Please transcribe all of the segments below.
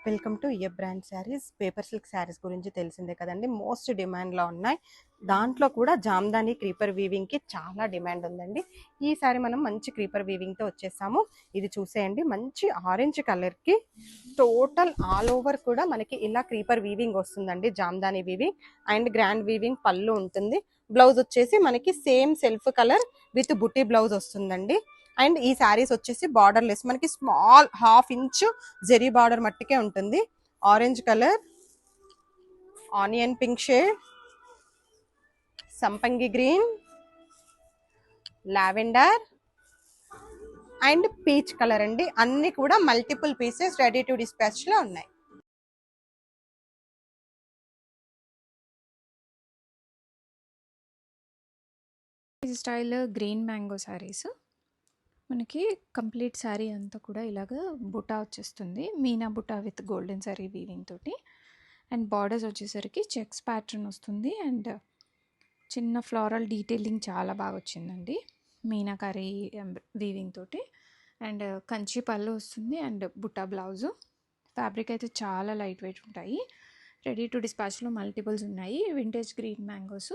Welcome to year brand saris. Paper silk saris గురించి తెలిసిందే కదండి, మోస్ట్ డిమాండ్లో ఉన్నాయి. దాంట్లో కూడా జామ్దాని క్రీపర్ వీవింగ్కి చాలా డిమాండ్ ఉందండి. ఈసారి మనం మంచి క్రీపర్ వీవింగ్తో వచ్చేసాము. ఇది చూసేయండి, మంచి ఆరెంజ్ కలర్కి టోటల్ ఆల్ ఓవర్ కూడా మనకి ఇలా క్రీపర్ వీవింగ్ వస్తుందండి. Jamdani weaving and grand weaving pallu ఉంటుంది. బ్లౌజ్ వచ్చేసి మనకి same self colour with buti blouse వస్తుందండి. అండ్ ఈ శారీస్ వచ్చేసి బార్డర్ లెస్, మనకి స్మాల్ 1/2 ఇంచ్ జెరీ బార్డర్ మట్టికే ఉంటుంది. Orange colour, onion pink shade, సంపంగి green, lavender and peach colour అండి. అన్ని కూడా multiple pieces ready to dispatch లో ఉన్నాయి. ఈ స్టైల్ గ్రీన్ మ్యాంగో శారీస్. మనకి కంప్లీట్ శారీ అంతా కూడా ఇలాగ బుటా వచ్చేస్తుంది, meena buta with golden sari weaving తోటి. అండ్ బార్డర్స్ వచ్చేసరికి చెక్స్ ప్యాటర్న్ వస్తుంది. అండ్ చిన్న ఫ్లోరల్ డీటెయిలింగ్ చాలా బాగా వచ్చిందండి మీనాకారి వీవింగ్ తోటి. అండ్ కంచి పళ్ళు వస్తుంది అండ్ బుటా బ్లౌజు. ఫ్యాబ్రిక్ అయితే చాలా లైట్ వెయిట్ ఉంటాయి. రెడీ టు డిస్పాచ్లో మల్టిపుల్స్ ఉన్నాయి. Vintage green mangoes,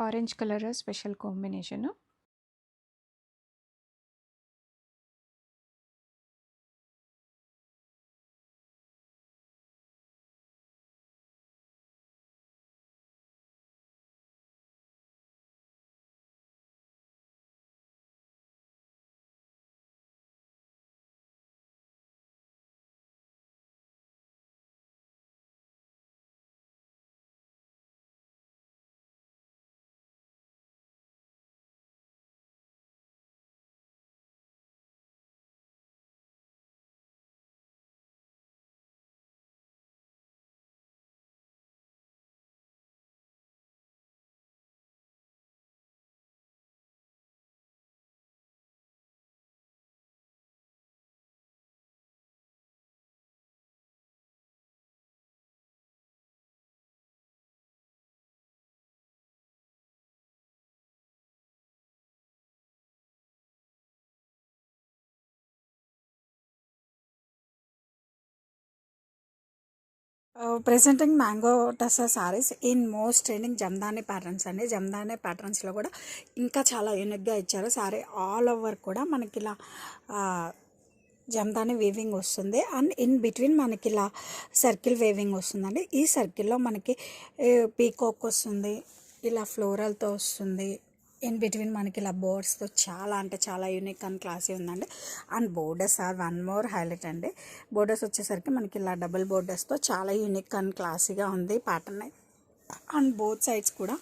orange colour special combination. Presenting mango tussar saris in most trending Jamdani patterns అండి. జమ్దాని ప్యాటర్న్స్లో కూడా ఇంకా చాలా యూనిక్గా ఇచ్చారు. సారీ ఆల్ ఓవర్ కూడా మనకి ఇలా జమ్దాని వీవింగ్ వస్తుంది. అండ్ ఇన్ బిట్వీన్ మనకి ఇలా సర్కిల్ వీవింగ్ వస్తుందండి. ఈ సర్కిల్లో మనకి పీకాక్ వస్తుంది, ఇలా ఫ్లోరల్తో వస్తుంది. ఇన్ బిట్వీన్ మనకి ఇలా బోర్డ్స్తో చాలా అంటే చాలా యూనిక్ అండ్ క్లాసీ ఉందండి. And borders are one more highlight అండి. బోర్డర్స్ వచ్చేసరికి మనకి ఇలా డబుల్ బోర్డర్స్తో చాలా యూనిక్ అండ్ క్లాసీగా ఉంది ప్యాటర్న్. అండ్ బోత్ సైడ్స్ కూడా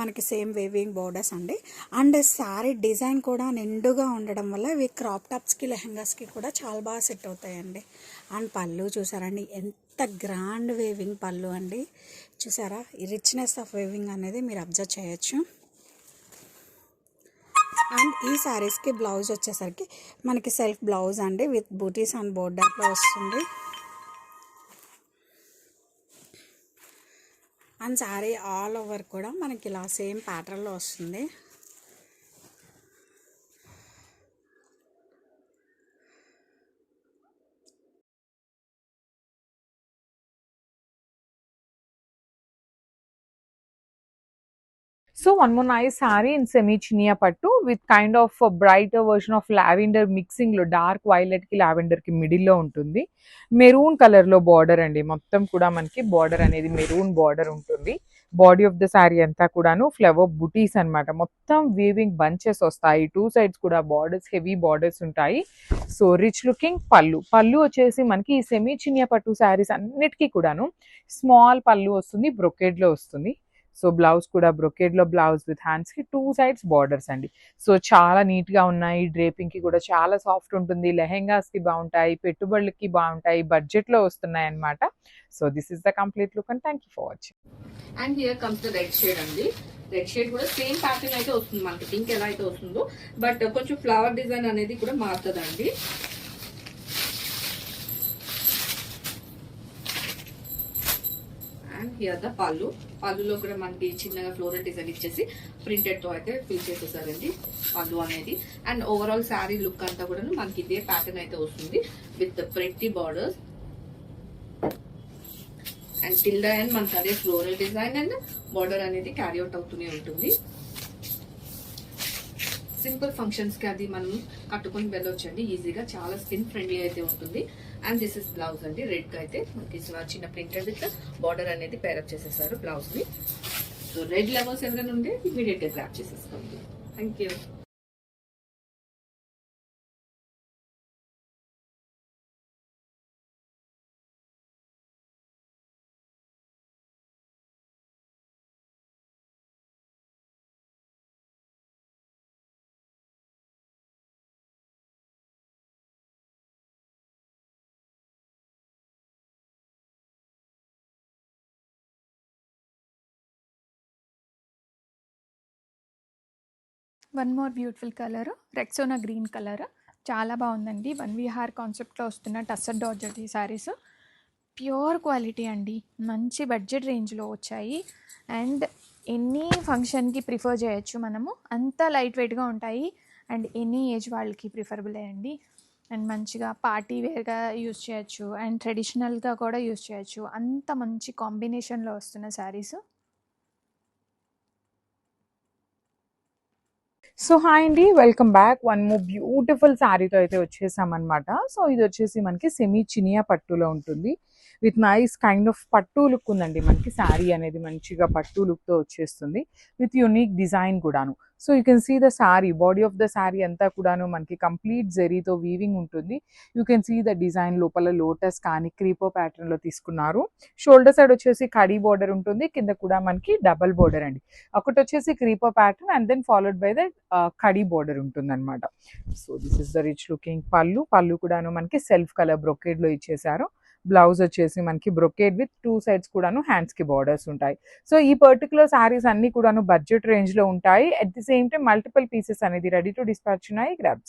మనకి సేమ్ వేవింగ్ బోర్డర్స్ అండి. అండ్ శారీ డిజైన్ కూడా నిండుగా ఉండడం వల్ల ఇవి క్రాప్ టాప్స్కి లెహంగాస్కి కూడా చాలా బాగా సెట్ అవుతాయండి. అండ్ పళ్ళు చూసారండి, ఎంత గ్రాండ్ వేవింగ్ పళ్ళు అండి. చూసారా, ఈ రిచ్నెస్ ఆఫ్ వేవింగ్ అనేది మీరు అబ్జర్వ్ చేయొచ్చు. అండ్ ఈ శారీస్కి బ్లౌజ్ వచ్చేసరికి మనకి సెల్ఫ్ బ్లౌజ్ అండి విత్ బూటీస్ అండ్ బోర్డర్లో వస్తుంది. అండ్ శారీ ఆల్ ఓవర్ కూడా మనకి ఇలా సేమ్ ప్యాటర్న్లో వస్తుంది. So one more nice saree in semi chinia pattu with kind of a brighter version of lavender mixing lo dark violet ki lavender ki middle lo untundi. Maroon color lo border andi, mottam kuda manaki border anedi maroon border untundi. Body of the saree anta kudanu flower booties anamata, mottam weaving bunches vastayi. Two sides kuda borders, heavy borders untayi. So rich looking pallu vachesi manaki ee semi chinia pattu sarees annitiki kudanu small pallu vastundi, brocade lo vastundi. So blouse కూడా brocade లో blouse with hands కి 2 sides borders అండి. So చాలా neat గా ఉన్నాయి. Draping కి కూడా చాలా సాఫ్ట్ ఉంటుంది. లెహెంగాస్ కి బాగుంటాయి, పెట్టుబడులకి బాగుంటాయి, బడ్జెట్ లో వస్తున్నాయి అన్నమాట. So this is the complete look and thank you for watching. And here comes the red shade అండి. రెడ్ షేడ్ కూడా సేమ్ ప్యాటర్న్ అయితే వస్తుంది మనకి, పింక్ ఎలా అయితే వస్తుందో బట్ కొంచెం ఫ్లవర్ డిజైన్ అనేది కూడా మారుతుందండి. అండ్ హియర్ ద పళ్ళులో కూడా మనకి చిన్నగా ఫ్లోరల్ డిజైన్ ఇచ్చేసి ప్రింటెడ్ తో అయితే ఫిల్ చేసేసారండి పళ్ళు అనేది. అండ్ ఓవరాల్ శారీ లుక్ అంతా కూడా మనకి ఇదే ప్యాటర్న్ అయితే వస్తుంది. With pretty borders and till the end మనకు అదే ఫ్లోరల్ డిజైన్ అండ్ బార్డర్ అనేది క్యారీ అవుట్ అవుతూనే ఉంటుంది. సింపుల్ ఫంక్షన్స్ కి అది మనం కట్టుకొని వెళ్ళొచ్చండి ఈజీగా, చాలా స్కిన్ ఫ్రెండ్లీ అయితే ఉంటుంది. అండ్ దిస్ ఇస్ బ్లౌజ్ అండి, రెడ్ గా అయితే మనకి చిన్న ప్రింటెడ్ విత్ బార్డర్ అనేది పేరప్ చేసేసారు బ్లౌజ్ ని. సో రెడ్ లెవెల్స్ ఏమైనా ఉంటే ఇమీడియట్ గా గ్రాప్ చేసేసుకోండి. Thank you. One more beautiful colour, Rexona green colour, చాలా బాగుందండి. వన్ విహార్ కాన్సెప్ట్లో వస్తున్న tussar georgette saris, pure quality అండి, మంచి బడ్జెట్ రేంజ్లో వచ్చాయి. అండ్ ఎనీ ఫంక్షన్కి ప్రిఫర్ చేయొచ్చు మనము, అంత లైట్ వెయిట్గా ఉంటాయి అండ్ ఎనీ ఏజ్ వాళ్ళకి ప్రిఫరబుల్ అండి. అండ్ మంచిగా పార్టీ వేర్గా యూస్ చేయొచ్చు అండ్ ట్రెడిషనల్గా కూడా యూస్ చేయొచ్చు, అంత మంచి కాంబినేషన్లో వస్తున్న శారీస్. సో హాయ్ అండి, welcome back. One more beautiful శారీతో అయితే వచ్చేసామన్నమాట. సో ఇది వచ్చేసి మనకి సెమీ చినియా పట్టులో ఉంటుంది విత్ నైస్ కైండ్ ఆఫ్ పట్టు లుక్ ఉందండి. మనకి శారీ అనేది మంచిగా పట్టు లుక్తో వచ్చేస్తుంది విత్ యునిక్ డిజైన్ కూడాను. So you can see the saree, body of the saree అంతా కూడాను మనకి కంప్లీట్ జెరీతో వీవింగ్ ఉంటుంది. You can see the design, లోపల లోటస్ కానీ క్రీపో ప్యాటర్న్లో తీసుకున్నారు. షోల్డర్ సైడ్ వచ్చేసి కడీ బార్డర్ ఉంటుంది, కింద కూడా మనకి డబల్ బార్డర్ అండి. ఒకటి వచ్చేసి creeper pattern and then followed by the కడీ బార్డర్ ఉంటుంది అనమాట. So this is the rich looking pallu కూడాను మనకి సెల్ఫ్ కలర్ బ్రొకేడ్లో ఇచ్చేసారు. బ్లౌజ్ వచ్చేసి మనకి బ్రొకేడ్ విత్ 2 సైడ్స్ కూడాను హ్యాండ్స్ కి బార్డర్స్ ఉంటాయి. సో ఈ పర్టికులర్ శారీస్ అన్ని కూడాను బడ్జెట్ రేంజ్ లో ఉంటాయి. At the same time multiple pieces అనేది రెడీ టు డిస్పాచ్ ఉన్నాయి. Grab.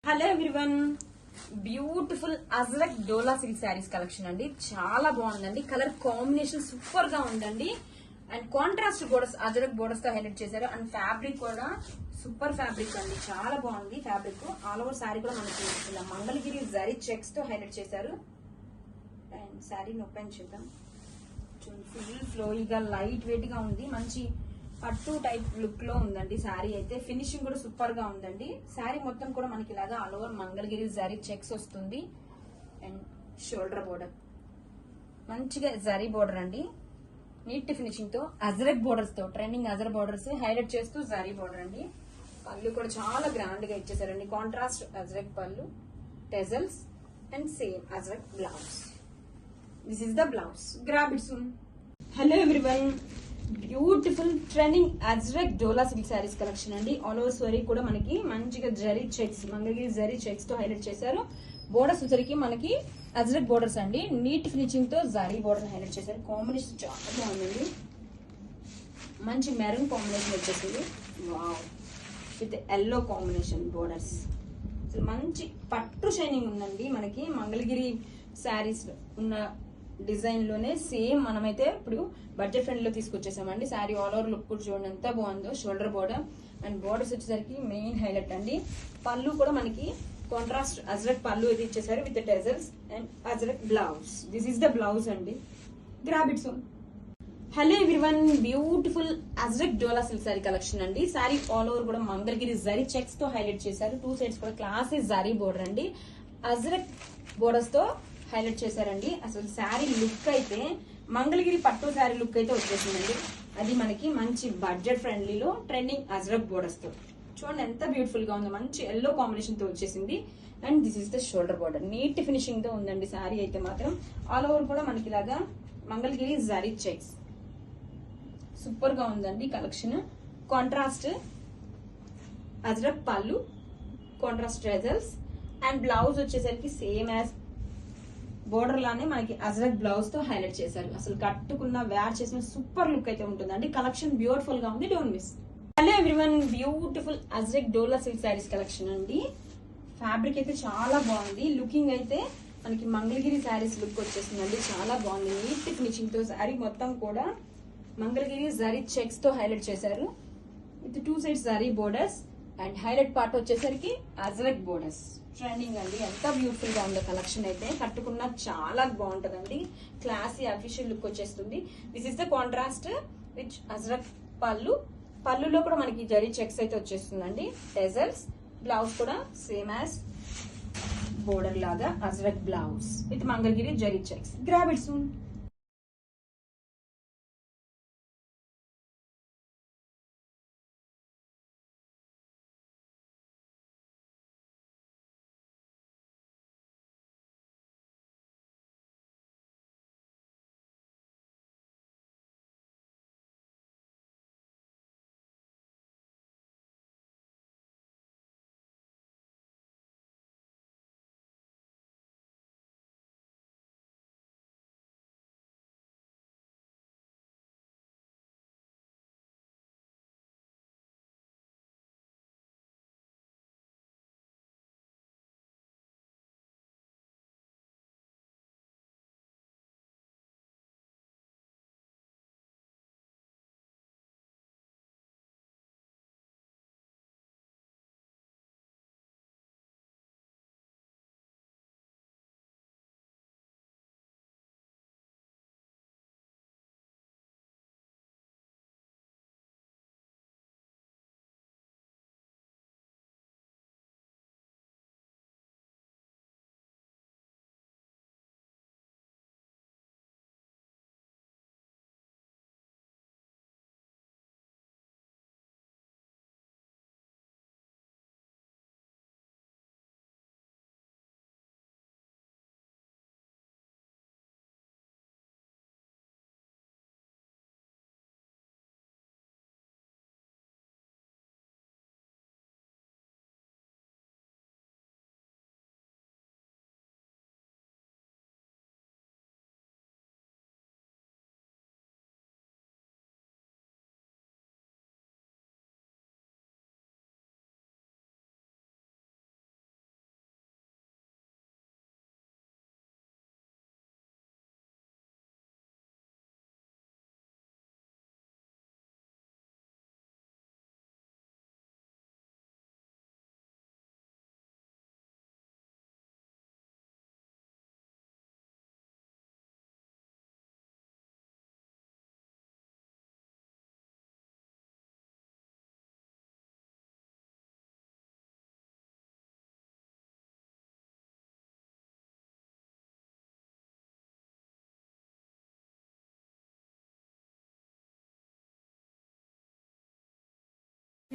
Hello everyone, beautiful Ajrak dola silk saris collection అండి. చాలా బాగుందండి, కలర్ కాంబినేషన్ సూపర్ గా ఉందండి. And contrast borders, Ajrak borders తో హైలైట్ చేశారు. అండ్ ఫ్యాబ్రిక్ కూడా సూపర్ ఫ్యాబ్రిక్ అండి, చాలా బాగుంది ఫ్యాబ్రిక్. ఆల్ ఓవర్ శారీ కూడా మనకి ఇలా మంగళగిరి జరీ చెక్స్ తో హైలైట్ చేశారు. అండ్ శారీని ఓపెన్ చేద్దాం. ఫుల్ ఫ్లోయిగా లైట్ వెయిట్ గా ఉంది, మంచి పట్టు టైప్ లుక్ లో ఉందండి శారీ అయితే. ఫినిషింగ్ కూడా సూపర్ గా ఉందండి. శారీ మొత్తం కూడా మనకి ఇలాగా all over Mangalagiri zari checks వస్తుంది. అండ్ షోల్డర్ బోర్డర్ మంచిగా జరీ బోర్డర్ అండి, నీట్ ఫినిషింగ్ తో అజరక్ బోర్డర్స్ తో, ట్రెండింగ్ అజర్ బోర్డర్స్ హైలైట్ చేస్తూ జరీ బోర్డర్ అండి. పళ్ళు కూడా చాలా గ్రాండ్ గా ఇచ్చేసారండి, contrast Ajrak pallu, tassels and same Ajrak blouse. This is the blouse. Grab it soon. Hello everyone, beautiful trending Ajrak dola silk saris collection అండి. ఆల్ ఓవర్ సారీ కూడా మనకి మంచిగా జరీ చెక్స్, మంగళగిరి జరీ చెక్స్ తో హైలైట్ చేశారు. బోర్డర్స్ వచ్చరికి మనకి అజ్రక్ బోర్డర్స్ అండి, నీట్ ఫినిషింగ్ తో జరీ బోర్డర్ హైలైట్ చేశారు. కాంబినేషన్ చాలా బాగుందండి, మంచి మెరూన్ కాంబినేషన్ వచ్చేసింది. Wow, with yellow combination borders. మంచి పట్టు షైనింగ్ ఉందండి మనకి. మంగళగిరి శారీస్ ఉన్న డిజైన్ లోనే సేమ్ మనమైతే ఇప్పుడు బడ్జెట్ ఫ్రెండ్ లో తీసుకొచ్చేసామండి. శారీ ఆల్ ఓవర్ లుక్ కూడా చూడండి ఎంత బాగుందో. షోల్డర్ బోర్డర్ అండ్ బోర్డర్స్ వచ్చేసరికి మెయిన్ హైలైట్ అండి. పళ్ళు కూడా మనకి కాంట్రాస్ట్ అజ్రక్ పళ్ళు అయితే ఇచ్చేసారు with tassels and Ajrak blouse. This is the blouse అండి. Grab it soon. Hello everyone, beautiful Ajrak dola silk sari collection అండి. శారీ ఆల్ ఓవర్ కూడా మంగళగిరి జరీ చెక్స్ తో హైలైట్ చేశారు. టూ సైడ్స్ కూడా క్లాసీ జరీ బోర్డర్ అండి, అజ్రక్ బోర్డర్స్ తో హైలైట్ చేశారండి. అసలు శారీ లుక్ అయితే మంగళగిరి పట్టు శారీ లుక్ అయితే వచ్చేసిందండి. అది మనకి మంచి బడ్జెట్ ఫ్రెండ్లీలో ట్రెండింగ్ అజ్రక్ బోర్డర్స్ తో చూడండి ఎంత బ్యూటిఫుల్ గా ఉందో. మంచి ఎల్లో కాంబినేషన్ తో వచ్చేసింది. And this is the shoulder border, neat finishing తో ఉందండి శారీ అయితే మాత్రం. ఆల్ ఓవర్ కూడా మనకి ఇలాగా మంగళగిరి జరీ చెక్స్ సూపర్ గా ఉందండి కలెక్షన్. కాంట్రాస్ట్ అజ్రక్ పళ్ళు, కాంట్రాస్ట్ ట్రెజల్స్ అండ్ బ్లౌజ్ వచ్చేసరికి సేమ్ యాజ్ బోర్డర్ లానే మనకి అజ్రక్ బ్లౌజ్ తో హైలైట్ చేశారు. అసలు కట్టుకున్న వేర్ చేసిన సూపర్ లుక్ అయితే ఉంటుందండి. కలెక్షన్ బ్యూటిఫుల్ గా ఉంది, don't miss. Hello everyone, beautiful Ajrak dola silk saris collection అండి. ఫ్యాబ్రిక్ అయితే చాలా బాగుంది. లుకింగ్ అయితే మనకి మంగళగిరి శారీస్ లుక్ వచ్చేసిందండి, చాలా బాగుంది. నీట్ ఫినిషింగ్ తో శారీ మొత్తం కూడా మంగళగిరి జరీ చెక్స్ తో హైలైట్ చేశారు with two sides zari borders and highlight part వచ్చేసరికి అజ్రక్ బోర్డర్స్. ట్రెండింగ్ అండి, ఎంత బ్యూటిఫుల్ గా ఉందో కలెక్షన్ అయితే. కట్టుకున్న చాలా బాగుంటదండి, క్లాసీ అఫీషియల్ లుక్ వచ్చేస్తుంది. This is the contrast which Ajrak pallu. పళ్ళులో కూడా మనకి జరీ చెక్స్ అయితే వచ్చేస్తుందండి. టెజల్స్, బ్లౌజ్ కూడా సేమ్ యాజ్ బోర్డర్ లాగా Ajrak blouse with Mangalagiri zari checks. Grab it soon.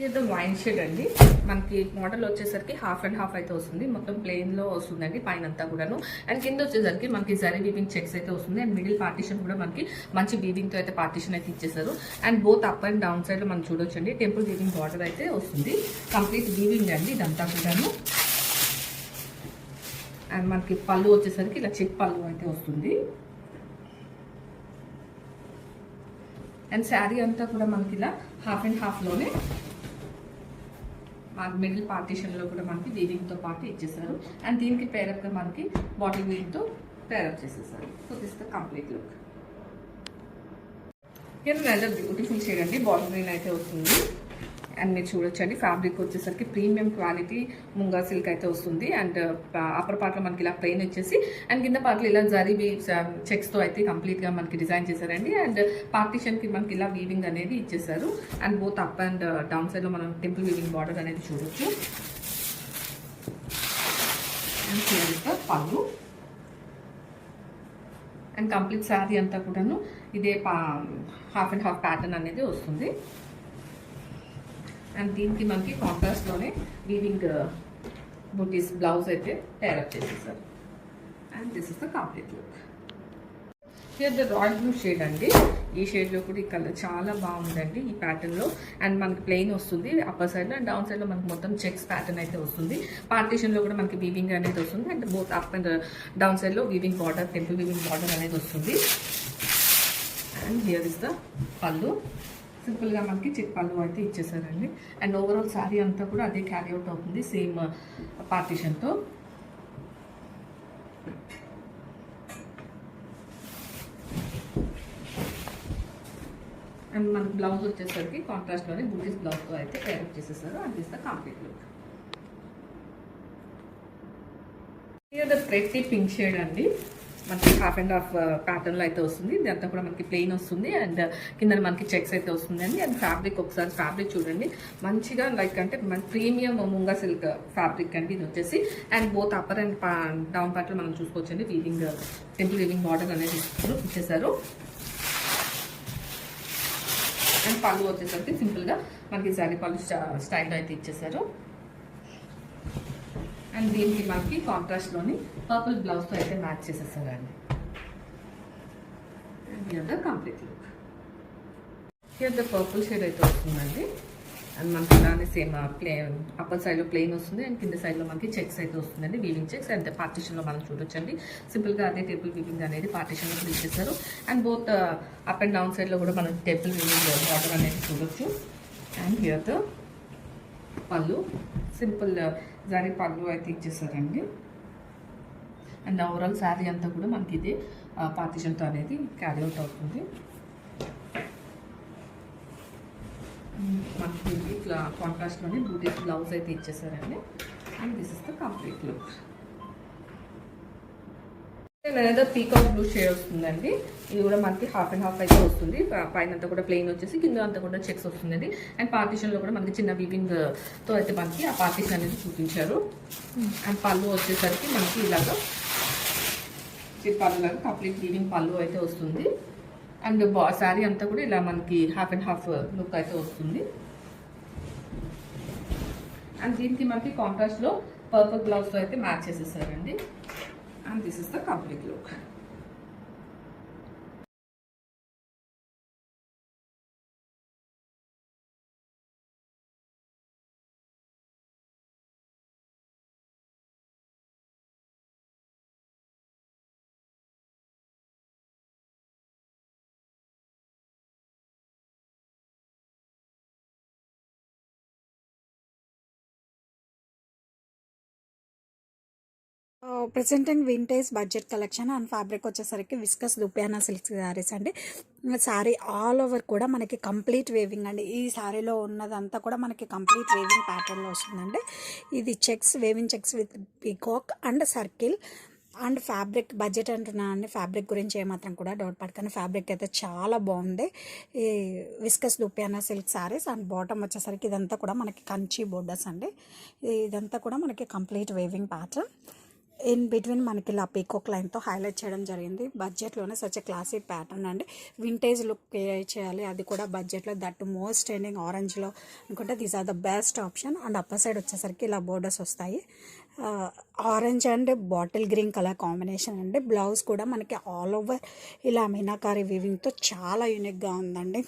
ఇది వైన్ షేడ్ అండి. మనకి మోడల్ వచ్చేసరికి హాఫ్ అండ్ హాఫ్ అయితే వస్తుంది, మొత్తం ప్లెయిన్ లో వస్తుందండి పైన అంతా కూడాను. అండ్ కింద వచ్చేసరికి మనకి జరీ వీవింగ్ చెక్స్ అయితే వస్తుంది. అండ్ మిడిల్ పార్టీషన్ కూడా మనకి మంచి వీవింగ్ తో అయితే పార్టీషన్ అయితే ఇచ్చేసారు. And both up and down side లో మనం చూడొచ్చండి టెంపుల్ వీవింగ్ బార్డర్ అయితే వస్తుంది. కంప్లీట్ వీవింగ్ అండి ఇదంతా కూడాను. అండ్ మనకి పళ్ళు వచ్చేసరికి ఇలా చెక్ పళ్ళు అయితే వస్తుంది. అండ్ శారీ అంతా కూడా మనకి ఇలా హాఫ్ అండ్ హాఫ్ లోనే మిడిల్ పార్టీషన్ లో కూడా మనకి వీవింగ్ తో పాటు ఇచ్చేసారు. అండ్ దీనికి పేరప్ గా మనకి బాటిల్ వీవింగ్ తో పేరప్ చేసేసారు. So this the complete look. ఇది బ్యూటిఫుల్ షేడ్ అండి, బాటిల్ గ్రీన్ అయితే వస్తుంది. అండ్ మీరు చూడొచ్చండి ఫ్యాబ్రిక్ వచ్చేసరికి ప్రీమియం క్వాలిటీ ముంగా సిల్క్ అయితే వస్తుంది. అండ్ అప్పర్ పార్ట్లో మనకి ఇలా ప్లెయిన్ వచ్చేసి అండ్ కింద పార్ట్లో ఇలా జరీ చెక్స్తో అయితే కంప్లీట్గా మనకి డిజైన్ చేశారండి. అండ్ పార్టీషన్కి మనకి ఇలా వీవింగ్ అనేది ఇచ్చేసారు. And both up and down సైడ్లో మనం టెంపుల్ వీవింగ్ బార్డర్ అనేది చూడొచ్చు. అండ్ హియర్ ఇస్ ద పళ్ళు. అండ్ కంప్లీట్ శారీ అంతా కూడాను ఇదే హాఫ్ అండ్ హాఫ్ ప్యాటర్న్ అనేది వస్తుంది. అండ్ దీనికి మనకి కాంట్రాస్ట్లోనే వీవింగ్ బుటీస్ బ్లౌజ్ అయితే టైరప్ చేసేసారు. And this is the complete look. Here the royal blue shade అండి. ఈ షేడ్లో కూడా ఈ కలర్ చాలా బాగుందండి ఈ ప్యాటర్న్లో. అండ్ మనకి ప్లెయిన్ వస్తుంది అప్పర్ సైడ్లో, అండ్ డౌన్ సైడ్లో మనకి మొత్తం చెక్స్ ప్యాటర్న్ అయితే వస్తుంది. పార్టీషన్లో కూడా మనకి వీవింగ్ అనేది వస్తుంది. And both up and down సైడ్లో weaving border, temple weaving border అనేది వస్తుంది. అండ్ హియర్ ఇస్ ద పళ్ళు. సింపుల్గా మనకి చెక్ పళ్ళు అయితే ఇచ్చేసారండి. అండ్ ఓవరాల్ శారీ అంతా కూడా అదే క్యారీ అవుట్ అవుతుంది సేమ్ పార్టీషన్తో. అండ్ మనకి బ్లౌజ్ వచ్చేసరికి కాంట్రాస్ట్లోనే బూటీస్ బ్లౌజ్తో అయితే పేరప్ చేసేసారు. And this the complete look. Here the pretty pink shade అండి. మనకి హాఫ్ అండ్ హాఫ్ ప్యాటర్న్లో అయితే వస్తుంది. ఇదంతా కూడా మనకి ప్లెయిన్ వస్తుంది. అండ్ కింద మనకి చెక్స్ అయితే వస్తుందండి. అండ్ ఫ్యాబ్రిక్ ఒకసారి ఫ్యాబ్రిక్ చూడండి, మంచిగా లైక్ అంటే మన ప్రీమియం ముంగా సిల్క్ ఫ్యాబ్రిక్ అండి ఇది వచ్చేసి. And both upper and down పార్ట్లో మనం చూసుకోవచ్చండి వీవింగ్ టెంపుల్ వీవింగ్ బార్డర్ అనేది ఇచ్చేసారు. అండ్ పళ్ళు వచ్చేసరికి సింపుల్గా మనకి శారీ పళ్ళు స్టైల్లో అయితే ఇచ్చేసారు. అండ్ దీనికి మనకి కాంట్రాస్ట్లోని పర్పుల్ బ్లౌజ్తో అయితే మ్యాచ్ చేసేసారండి. And here the complete look. Here the purple shade అయితే వస్తుందండి. అండ్ మనకి ఇలానే సేమ్ అప్పర్ సైడ్లో ప్లెయిన్ వస్తుంది. అండ్ కింద సైడ్లో మనకి చెక్స్ అయితే వస్తుందండి, వీవింగ్ చెక్స్. అండ్ పార్టీషన్లో మనం చూడొచ్చండి సింపుల్గా అదే టేబుల్ వీవింగ్ అనేది పార్టీషన్లో ఫిల్ చేశారు. And both up and down సైడ్లో కూడా మనం టేబుల్ వీవింగ్ బార్డర్ అనేది చూడొచ్చు. అండ్ హియర్ ద పళ్ళు, సింపుల్ జరీ పళ్ళు అయితే ఇచ్చేసారండి. అండ్ ఓవరాల్ శారీ అంతా కూడా మనకి ఇది పార్టీషన్తో అనేది క్యారీ అవుట్ అవుతుంది. మనకి ఇట్లా కాంట్రాస్ట్లోనే బూటీస్ బ్లౌజ్ అయితే ఇచ్చేసారండి. And this is the complete look. అనేది పీకాక్ బ్లూ షేడ్ వస్తుందండి. ఇది కూడా మనకి హాఫ్ అండ్ హాఫ్ అయితే వస్తుంది. పైన అంతా కూడా ప్లెయిన్ వచ్చేసి కింద అంతా కూడా చెక్స్ వస్తుందండి. అండ్ పార్టీషన్లో కూడా మనకి చిన్న వీవింగ్తో అయితే మనకి ఆ పార్టీషన్ అనేది చూపించారు. అండ్ పళ్ళు వచ్చేసరికి మనకి ఇలాగా పళ్ళు లాగా కంప్లీట్ వీవింగ్ పళ్ళు అయితే వస్తుంది. అండ్ శారీ అంతా కూడా ఇలా మనకి హాఫ్ అండ్ హాఫ్ లుక్ అయితే వస్తుంది. అండ్ దీనికి మనకి కాంట్రాస్ట్లో పర్పుల్ బ్లౌజ్తో అయితే మ్యాచ్ చేసేసారండి. And this is the complete look. Presenting vintage budget collection and fabric వచ్చేసరికి విస్కస్ దుపియానా సిల్క్ శారీస్ అండి. శారీ ఆల్ ఓవర్ కూడా మనకి కంప్లీట్ వేవింగ్ అండి. ఈ శారీలో ఉన్నదంతా కూడా మనకి కంప్లీట్ వేవింగ్ ప్యాటర్న్లో వస్తుందండి. ఇది checks, weaving checks with peacock and circle. And fabric budget అంటున్నా అండి, ఫ్యాబ్రిక్ గురించి ఏమాత్రం కూడా డౌట్ పడకండి. ఫ్యాబ్రిక్ అయితే చాలా బాగుంది. ఈ విస్కస్ దుపియానా సిల్క్ శారీస్. అండ్ బాటమ్ వచ్చేసరికి ఇదంతా కూడా మనకి కంచి బోర్డర్స్ అండి. ఇదంతా కూడా మనకి complete weaving pattern. In between మనకి ఇలా పీకాక్ లైన్తో హైలైట్ చేయడం జరిగింది. బడ్జెట్లోనే సచ్ క్లాసిక్ ప్యాటర్న్ అండి. వింటేజ్ లుక్ క్రియేట్ చేయాలి, అది కూడా బడ్జెట్లో. దట్ మోస్ట్ ట్రెండింగ్ ఆరెంజ్లో అనుకుంటే these are the best option. And upper side వచ్చేసరికి ఇలా బోర్డర్స్ వస్తాయి. Orange and bottle green colour combination అండి. బ్లౌజ్ కూడా మనకి ఆల్ ఓవర్ ఇలా మీనాకారి వీవింగ్తో చాలా యూనిక్గా ఉందండి.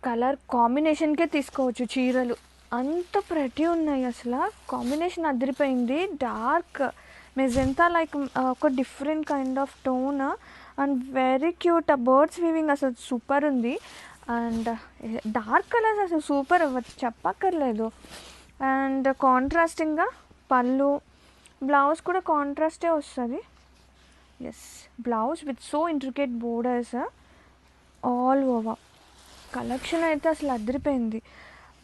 కలర్ కాంబినేషన్కే తీసుకోవచ్చు చీరలు, అంత ప్రతి ఉన్నాయి. అసలు కాంబినేషన్ అదిరిపోయింది. డార్క్ మెజెంతా లైక్ ఒక different kind of tone and very cute. ఆ బర్డ్స్ వీవింగ్ అసలు సూపర్ ఉంది. అండ్ డార్క్ కలర్స్ అసలు సూపర్, చెప్పక్కర్లేదు. అండ్ కాంట్రాస్టింగ్గా పళ్ళు, బ్లౌజ్ కూడా కాంట్రాస్టే వస్తుంది. Yes, blouse with so intricate borders all over. Collection అయితే అసలు అదిరిపోయింది.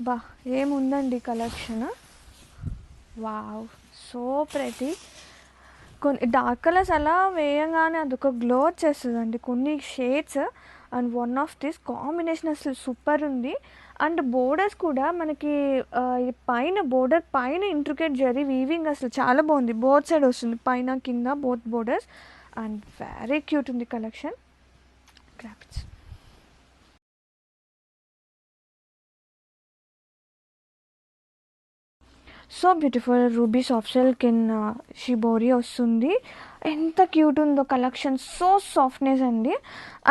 బా, ఏముందండి కలెక్షన్. వావ్, సో ప్రతి. కొన్ని డార్క్ కలర్స్ అలా వేయగానే అదొక గ్లో వచ్చేస్తుందండి, కొన్ని shades. And one of this combination అసలు సూపర్ ఉంది. అండ్ బోర్డర్స్ కూడా మనకి పైన బోర్డర్ పైన ఇంట్రికేట్ జరీ వీవింగ్ అసలు చాలా బాగుంది. బోత్ సైడ్ వస్తుంది, పైన కింద both borders. And very cute ఉంది collection. Crafts so beautiful. Ruby soft silk in shibori వస్తుంది. ఎంత క్యూట్ ఉందో కలెక్షన్, సో సాఫ్ట్నెస్ అండి.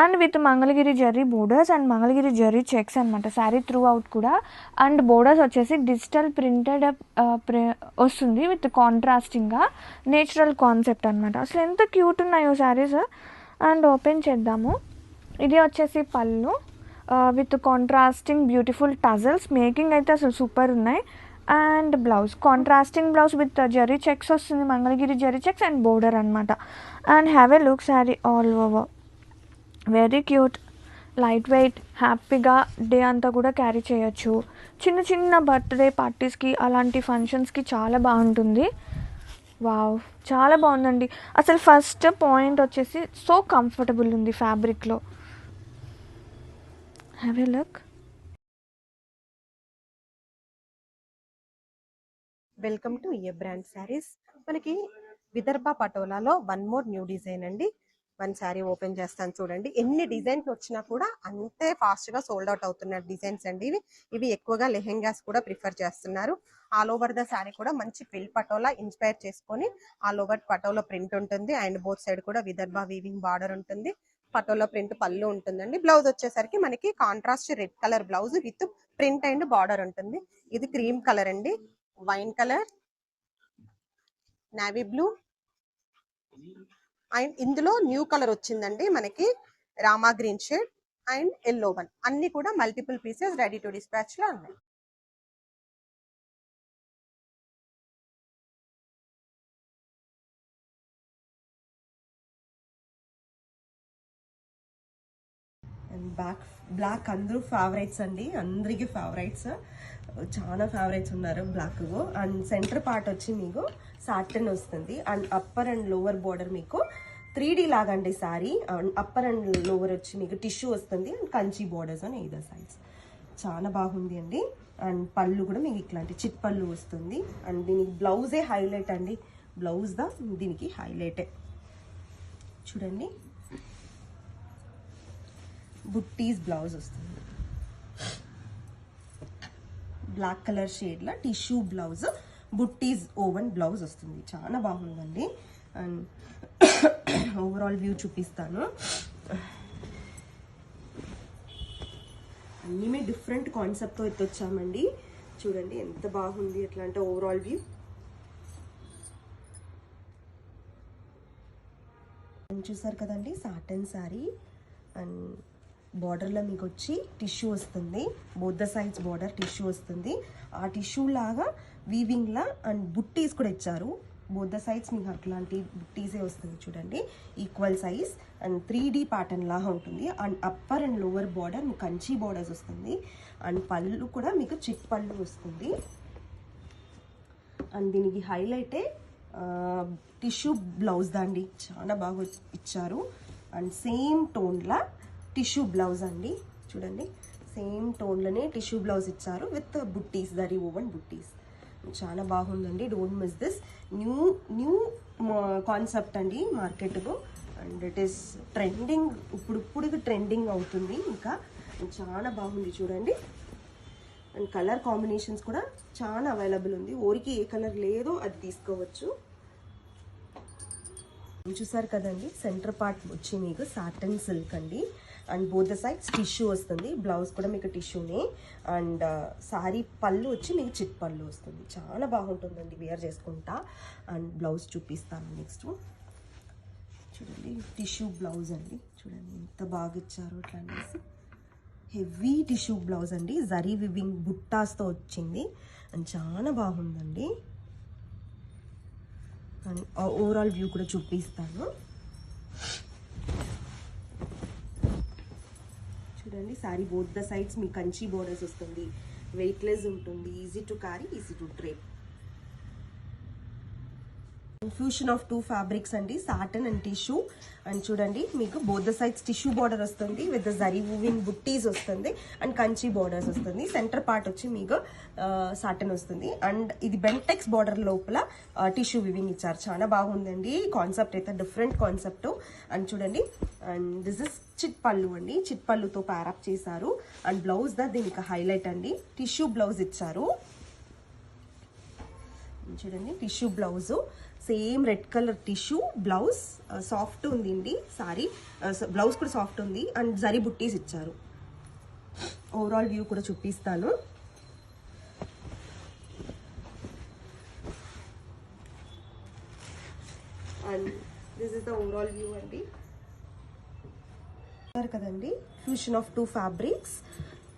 And with Mangalagiri zari borders and Mangalagiri zari checks అనమాట శారీ త్రూ అవుట్ కూడా. అండ్ బోర్డర్స్ వచ్చేసి డిజిటల్ ప్రింటెడ్ వస్తుంది విత్ కాంట్రాస్టింగ్గా నేచురల్ కాన్సెప్ట్ అనమాట. అసలు ఎంత క్యూట్ ఉన్నాయో శారీస్. అండ్ ఓపెన్ చేద్దాము. ఇది వచ్చేసి pallu with contrasting beautiful tassels. Making అయితే అసలు సూపర్ ఉన్నాయి. And blouse contrasting blouse with zari checks వస్తుంది, Mangalagiri zari checks and border అనమాట. And have a look sari all over. Very cute, light weight, హ్యాపీగా డే అంతా కూడా క్యారీ చేయొచ్చు. చిన్న చిన్న బర్త్డే పార్టీస్కి అలాంటి ఫంక్షన్స్కి చాలా బాగుంటుంది. వావ్, చాలా బాగుందండి. అసలు ఫస్ట్ పాయింట్ వచ్చేసి సో కంఫర్టబుల్ ఉంది ఫ్యాబ్రిక్లో. Have a look. Welcome to a brand saris. మనకి విదర్భ పటోలాలో వన్ మోర్ న్యూ డిజైన్ అండి. వన్ శారీ ఓపెన్ చేస్తాను చూడండి. ఎన్ని డిజైన్స్ వచ్చినా కూడా అంతే ఫాస్ట్ గా సోల్డ్ అవుట్ అవుతున్న డిజైన్స్ అండి ఇవి ఎక్కువగా లెహెంగాస్ కూడా ప్రిఫర్ చేస్తున్నారు. ఆల్ ఓవర్ ద శారీ కూడా మంచి పిల్ పటోలా ఇన్స్పైర్ చేసుకొని ఆల్ ఓవర్ పటోలా ప్రింట్ ఉంటుంది. అండ్ బోత్ సైడ్ కూడా విదర్భ వీవింగ్ బార్డర్ ఉంటుంది. పటోలా ప్రింట్ పళ్ళు ఉంటుందండి. బ్లౌజ్ వచ్చేసరికి మనకి contrast red colour blouse with print and border ఉంటుంది. ఇది క్రీమ్ కలర్ అండి, wine colour, navy blue and ఇందులో న్యూ కలర్ వచ్చిందండి మనకి Rama green shade and yellow one. అన్ని కూడా multiple pieces ready to dispatch లో ఉన్నాయి. బ్లాక్ అందరూ ఫేవరెట్స్ అండి, అందరికి ఫేవరెట్స్, చాలా ఫేవరెట్స్ ఉన్నారు బ్లాక్. అండ్ సెంటర్ పార్ట్ వచ్చి మీకు సాటిన్ వస్తుంది. And upper and lower border మీకు 3D లాగండి sorry. And upper and lower వచ్చి మీకు టిష్యూ వస్తుంది. అండ్ కంచి బోర్డర్స్ అని ఇదర్ సైడ్స్ చాలా బాగుంది అండి. అండ్ పళ్ళు కూడా మీకు ఇట్లాంటి చిట్ పళ్ళు వస్తుంది. అండ్ దీనికి బ్లౌజే హైలైట్ అండి. బ్లౌజ్ దీనికి హైలైటే చూడండి. బుట్టీస్ బ్లౌజ్ వస్తుంది, బ్లాక్ కలర్ షేడ్ లా టిష్యూ బ్లౌజ్, బుట్టీస్ ఓవెన్ బ్లౌజ్ వస్తుంది. చాలా బాగుందండి. అండ్ ఓవరాల్ వ్యూ చూపిస్తాను. అన్నీ డిఫరెంట్ కాన్సెప్ట్తో ఎత్తొచ్చామండి. చూడండి ఎంత బాగుంది. ఎట్లా అంటే ఓవరాల్ వ్యూ చూసారు కదండి. సాటన్ శారీ అండ్ బార్డర్లో మీకు వచ్చి టిష్యూ వస్తుంది. Both the sides border tissue వస్తుంది. ఆ టిష్యూ లాగా వీవింగ్లా అండ్ బుట్టీస్ కూడా ఇచ్చారు. బోత్ ద సైడ్స్ మీకు అట్లాంటి బుట్టీసే వస్తుంది చూడండి. Equal size and 3D pattern లాగా ఉంటుంది. And upper and lower border మీకు కంచి బార్డర్స్ వస్తుంది. అండ్ పళ్ళు కూడా మీకు చిట్ పళ్ళు వస్తుంది. అండ్ దీనికి హైలైటే టిష్యూ బ్లౌజ్ దాండి, చాలా బాగా ఇచ్చారు. అండ్ సేమ్ టోన్లా టిష్యూ బ్లౌజ్ అండి. చూడండి సేమ్ టోన్లోనే టిష్యూ బ్లౌజ్ ఇచ్చారు విత్ బుట్టీస్, జరీ ఓవెన్ బుట్టీస్. చాలా బాగుందండి. Don't miss this. New concept అండి మార్కెట్లో, అండ్ ఇట్ ఈస్ ట్రెండింగ్, ఇప్పుడు ట్రెండింగ్ అవుతుంది. ఇంకా చాలా బాగుంది చూడండి. అండ్ కలర్ కాంబినేషన్స్ కూడా చాలా అవైలబుల్ ఉంది. ఊరికి ఏ కలర్ లేదో అది తీసుకోవచ్చు. చూసారు కదండి, సెంటర్ పార్ట్ వచ్చి మీకు సాటన్ సిల్క్ అండి. And both the sides tissue వస్తుంది. బ్లౌజ్ కూడా మీకు టిష్యూనే. అండ్ సారీ పళ్ళు వచ్చి మీకు చిట్ పళ్ళు వస్తుంది. చాలా బాగుంటుందండి వేర్ చేసుకుంటా. అండ్ బ్లౌజ్ చూపిస్తాను నెక్స్ట్. చూడండి టిష్యూ బ్లౌజ్ అండి. చూడండి ఎంత బాగా ఇచ్చారు అట్లా అనేసి. హెవీ టిష్యూ బ్లౌజ్ అండి. జరీ వివింగ్ బుట్టాస్తో వచ్చింది. అండ్ చాలా బాగుందండి. అండ్ ఓవరాల్ వ్యూ కూడా చూపిస్తాను. చూడండి sorry both the sides me Kanchi borders వస్తుంది. వెయిట్లెస్ ఉంటుంది. Easy to carry, easy to drape. Fusion of two fabrics అండి, సాటన్ అండ్ టిష్యూ. అండ్ చూడండి మీకు both the sides tissue border వస్తుంది విత్ జరీ వివింగ్ బుట్టీస్ వస్తుంది. అండ్ కంచి బార్డర్స్ వస్తుంది. సెంటర్ పార్ట్ వచ్చి మీకు సాటన్ వస్తుంది. అండ్ ఇది బెంటెక్స్ బార్డర్ లోపల టిష్యూ వివింగ్ ఇచ్చారు. చాలా బాగుందండి కాన్సెప్ట్ అయితే, డిఫరెంట్ కాన్సెప్ట్. అండ్ చూడండి, and this is chit pallu అండి. చిట్ పళ్ళుతో ప్యారప్ చేశారు. అండ్ బ్లౌజ్ దీనికి హైలైట్ అండి. టిష్యూ బ్లౌజ్ ఇచ్చారు. చూడండి tissue blouse, same red colour tissue blouse. Soft ఉంది అండి సారీ, బ్లౌజ్ కూడా సాఫ్ట్ ఉంది. అండ్ జరీ బుట్టీస్ ఇచ్చారు. ఓవరాల్ వ్యూ కూడా చూపిస్తాను. And this is the overall view అండి. కదండి, fusion of two fabrics,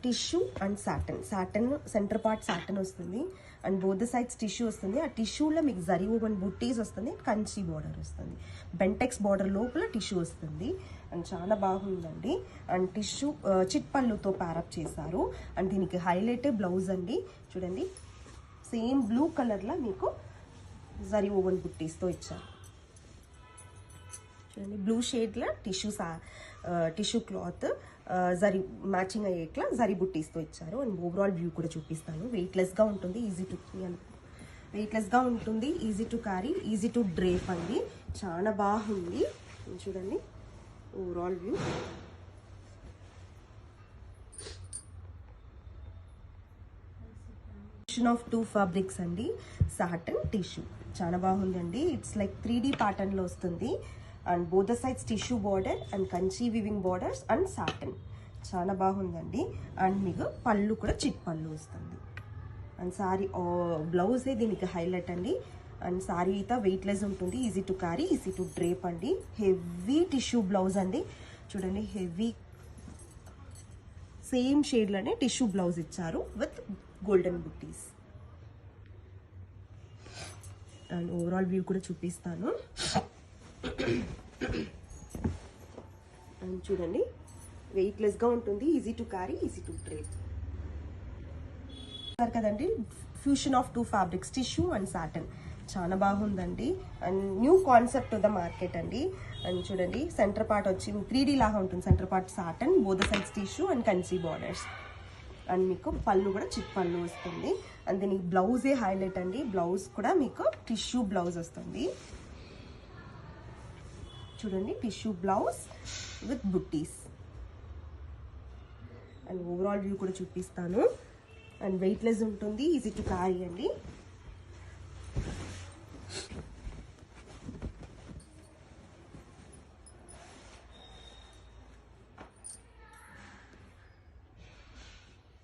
tissue and satin. Satin centre part satin వస్తుంది. And both the sides tissue వస్తుంది. ఆ టిష్యూలో మీకు జరీ ఓవెన్ బుట్టీస్ వస్తుంది. కంచి బార్డర్ వస్తుంది. బెంటెక్స్ బార్డర్ లోపల టిష్యూ వస్తుంది. అండ్ చాలా బాగుందండి. అండ్ టిష్యూ చిట్ పళ్ళుతో ప్యారప్ చేశారు. అండ్ దీనికి హైలైట్ బ్లౌజ్ అండి. చూడండి సేమ్ బ్లూ కలర్లో మీకు జరీ ఓవెన్ బుట్టీస్తో ఇచ్చారు. చూడండి బ్లూ షేడ్లో టిష్యూ క్లాత్ జరీ మ్యాచింగ్ అయ్యేట్లా జరీ బుట్టీస్తో ఇచ్చారు. అండ్ ఓవరాల్ వ్యూ కూడా చూపిస్తాను. వెయిట్లెస్గా ఉంటుంది, easy to carry, easy to drape అండి. చాలా బాగుంది. చూడండి overall view. Of two fabrics అండి, సాటన్ టిష్యూ. చాలా బాగుందండి. ఇట్స్ లైక్ 3D ప్యాటర్న్లో వస్తుంది. And both the sides tissue border and Kanchi weaving borders and satin. చాలా బాగుందండి. అండ్ మీకు పళ్ళు కూడా చిట్ పళ్ళు వస్తుంది. అండ్ సారీ బ్లౌజే దీనికి హైలైట్ అండి. అండ్ సారీ అయితే వెయిట్లెస్ ఉంటుంది, easy to carry, easy to drape అండి. హెవీ టిష్యూ బ్లౌజ్ అండి. చూడండి హెవీ సేమ్ షేడ్లోనే టిష్యూ బ్లౌజ్ ఇచ్చారు with golden buttis. And overall view కూడా చూపిస్తాను. అండ్ చూడండి వెయిట్లెస్గా ఉంటుంది, easy to carry, easy to drape కదండి. Fusion of two fabrics, tissue and satin. చాలా బాగుందండి. And new concept the market అండి. అండ్ చూడండి సెంటర్ పార్ట్ వచ్చి 3D లాగా ఉంటుంది. Centre part Satan, both sides tissue and Kanchi borders. And మీకు పళ్ళు కూడా చిట్ పళ్ళు వస్తుంది. అండ్ దీనికి బ్లౌజే హైలైట్ అండి. బ్లౌజ్ కూడా మీకు టిష్యూ బ్లౌజ్ వస్తుంది. చూడండి tissue blouse with buttis. And overall view కూడా చూపిస్తాను. అండ్ వెయిట్లెస్ ఉంటుంది, ఈజీ టు క్యారీ అండి.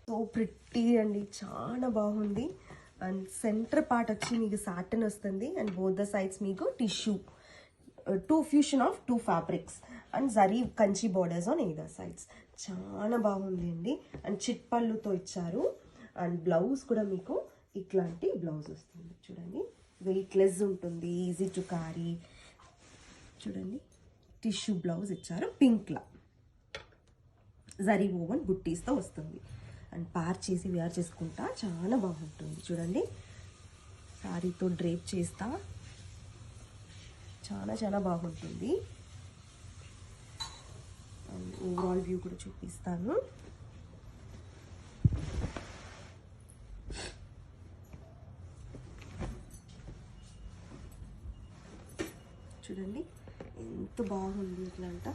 సో ప్రిట్టి అండి, చాలా బాగుంది. అండ్ సెంటర్ పార్ట్ వచ్చి మీకు సాటన్ వస్తుంది. అండ్ బోత్ ద సైడ్స్ మీకు tissue, fusion of two fabrics and zari Kanchi borders on either sides. చాలా బాగుంది అండి. అండ్ చిట్ పళ్ళుతో ఇచ్చారు. అండ్ బ్లౌజ్ కూడా మీకు ఇట్లాంటి బ్లౌజ్ వస్తుంది. చూడండి వెయిట్లెస్ ఉంటుంది, ఈజీ టు క్యారీ. చూడండి టిష్యూ బ్లౌజ్ ఇచ్చారు పింక్లా, జరీ ఓవెన్ బుట్టీస్తో వస్తుంది. అండ్ పార్ చేసి వేర్ చేసుకుంటా చాలా బాగుంటుంది. చూడండి సారీతో డ్రేప్ చేస్తా చాలా చాలా బాగుంటుంది. అండ్ ఓవరాల్ వ్యూ కూడా చూపిస్తాను. చూడండి ఎంత బాగుంది ఇట్లా అంట.